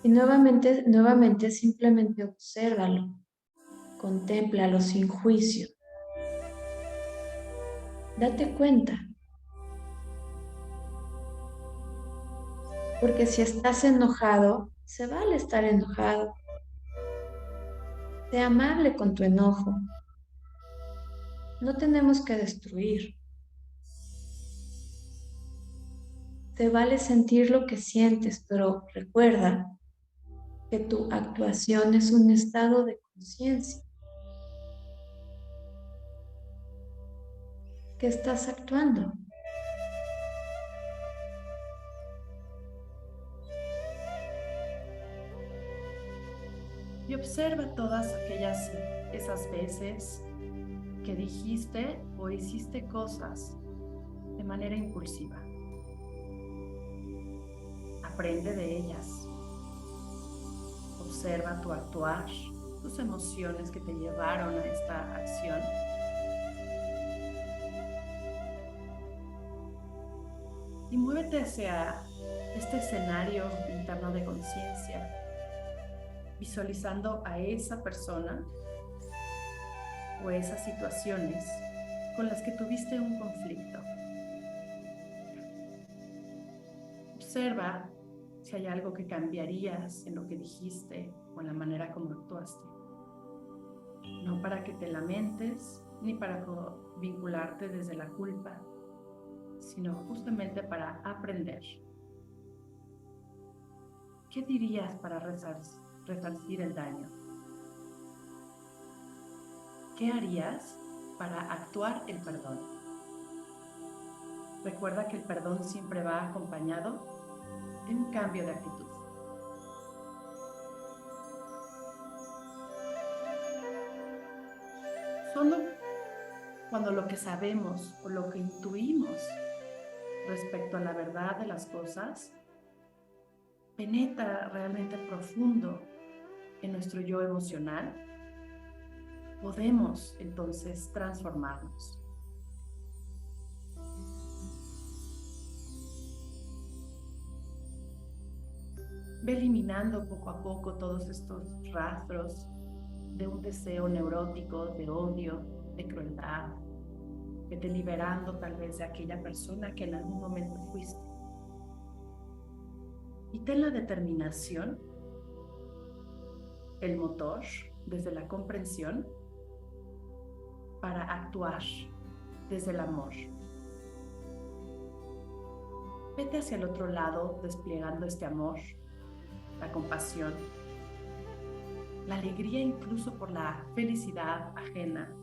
Y nuevamente simplemente obsérvalo, contémplalo sin juicio. Date cuenta. Porque si estás enojado, se vale estar enojado. Sé amable con tu enojo. No tenemos que destruir. Te vale sentir lo que sientes, pero recuerda que tu actuación es un estado de conciencia. ¿Qué estás actuando? Y observa todas esas veces que dijiste o hiciste cosas de manera impulsiva. Aprende de ellas. Observa tu actuar, tus emociones que te llevaron a esta acción. Y muévete hacia este escenario interno de conciencia, visualizando a esa persona o esas situaciones con las que tuviste un conflicto. Observa si hay algo que cambiarías en lo que dijiste o en la manera como actuaste. No para que te lamentes ni para vincularte desde la culpa, sino justamente para aprender. ¿Qué dirías para resarcir el daño? ¿Qué harías para actuar el perdón? Recuerda que el perdón siempre va acompañado de un cambio de actitud. Solo cuando lo que sabemos o lo que intuimos respecto a la verdad de las cosas penetra realmente profundo en nuestro yo emocional, podemos entonces transformarnos. Ve eliminando poco a poco todos estos rastros de un deseo neurótico, de odio, de crueldad. Vete liberando tal vez de aquella persona que en algún momento fuiste. Y ten la determinación, el motor, desde la comprensión, para actuar desde el amor. Vete hacia el otro lado desplegando este amor, la compasión, la alegría incluso por la felicidad ajena,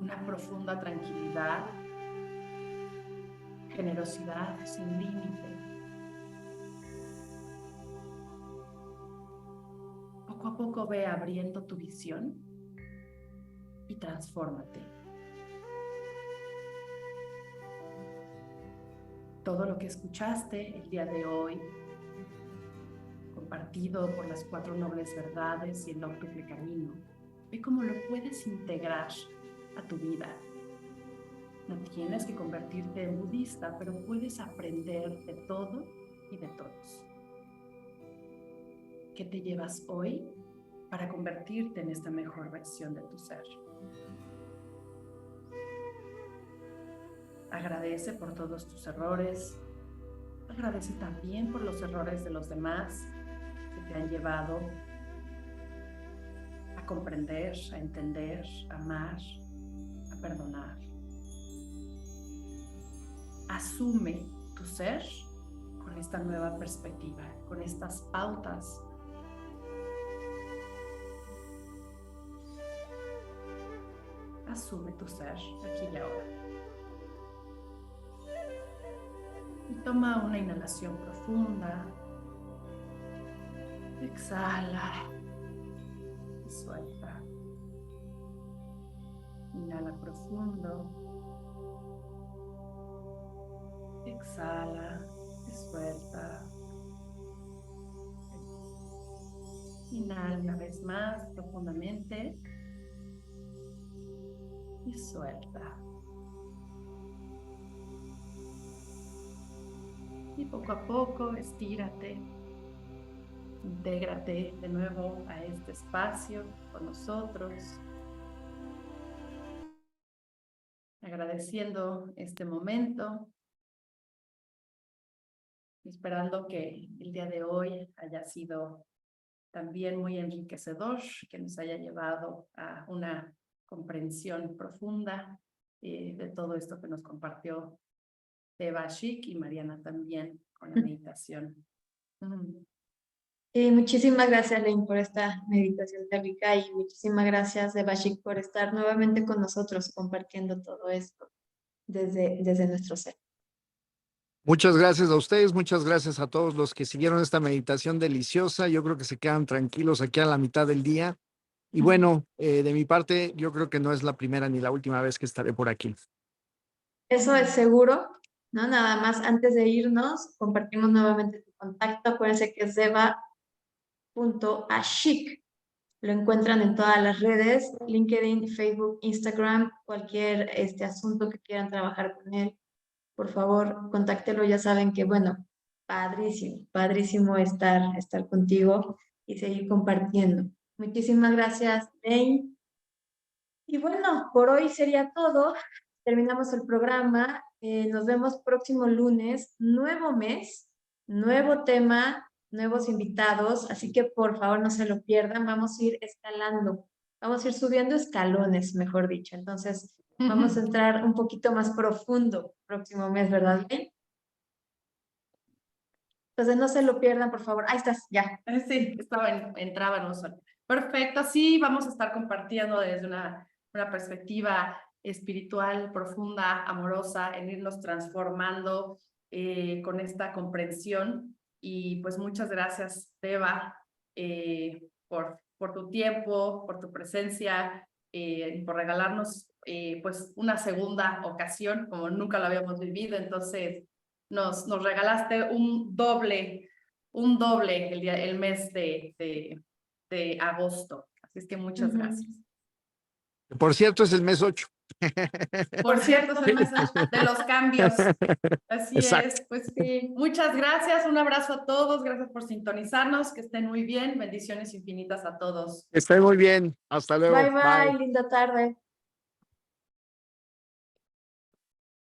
una profunda tranquilidad, generosidad sin límite. Poco a poco ve abriendo tu visión y transfórmate. Todo lo que escuchaste el día de hoy, compartido por las 4 nobles verdades y el octuple camino, ve cómo lo puedes integrar a tu vida. No tienes que convertirte en budista, pero puedes aprender de todo y de todos. ¿Qué te llevas hoy para convertirte en esta mejor versión de tu ser? Agradece por todos tus errores. Agradece también por los errores de los demás que te han llevado a comprender, a entender, a amar, a perdonar. Asume tu ser con esta nueva perspectiva, con estas pautas. Asume tu ser aquí y ahora. Y toma una inhalación profunda. Exhala. Y suelta. Inhala profundo. Exhala y suelta. Inhala una vez más profundamente y suelta. Y poco a poco estírate, intégrate de nuevo a este espacio con nosotros, agradeciendo este momento, esperando que el día de hoy haya sido también muy enriquecedor, que nos haya llevado a una comprensión profunda de todo esto que nos compartió Deva Ashik y Mariana también con la meditación. Y muchísimas gracias, Lynn, por esta meditación tan rica y muchísimas gracias, Devashik, por estar nuevamente con nosotros compartiendo todo esto desde nuestro ser. Muchas gracias a ustedes, muchas gracias a todos los que siguieron esta meditación deliciosa. Yo creo que se quedan tranquilos aquí a la mitad del día. Y bueno, de mi parte, yo creo que no es la primera ni la última vez que estaré por aquí. Eso es seguro, ¿no? Nada más antes de irnos, compartimos nuevamente tu contacto. Acuérdense que es deva.ashik. Lo encuentran en todas las redes, LinkedIn, Facebook, Instagram, cualquier asunto que quieran trabajar con él. Por favor, contáctelo. Ya saben que, bueno, padrísimo, padrísimo estar contigo y seguir compartiendo. Muchísimas gracias, Dane. Y bueno, por hoy sería todo. Terminamos el programa. Nos vemos próximo lunes. Nuevo mes, nuevo tema, nuevos invitados. Así que por favor no se lo pierdan. Vamos a ir escalando. Vamos a ir subiendo escalones, mejor dicho. Entonces, vamos a entrar un poquito más profundo próximo mes, ¿verdad? Entonces, no se lo pierdan, por favor. Ahí estás, ya. Sí, entraba en un solo. Perfecto, sí, vamos a estar compartiendo desde una perspectiva espiritual, profunda, amorosa, en irnos transformando con esta comprensión. Y pues muchas gracias, Deva, por tu tiempo, por tu presencia, y por regalarnos pues una segunda ocasión, como nunca lo habíamos vivido. Entonces, nos regalaste un doble el mes de agosto. Así es que muchas gracias. Por cierto, es el mes 8. Por cierto, es el mes de los cambios. Así Exacto. es. Pues sí. Muchas gracias. Un abrazo a todos. Gracias por sintonizarnos. Que estén muy bien. Bendiciones infinitas a todos. Estén muy bien. Hasta luego. Bye, bye. Linda tarde.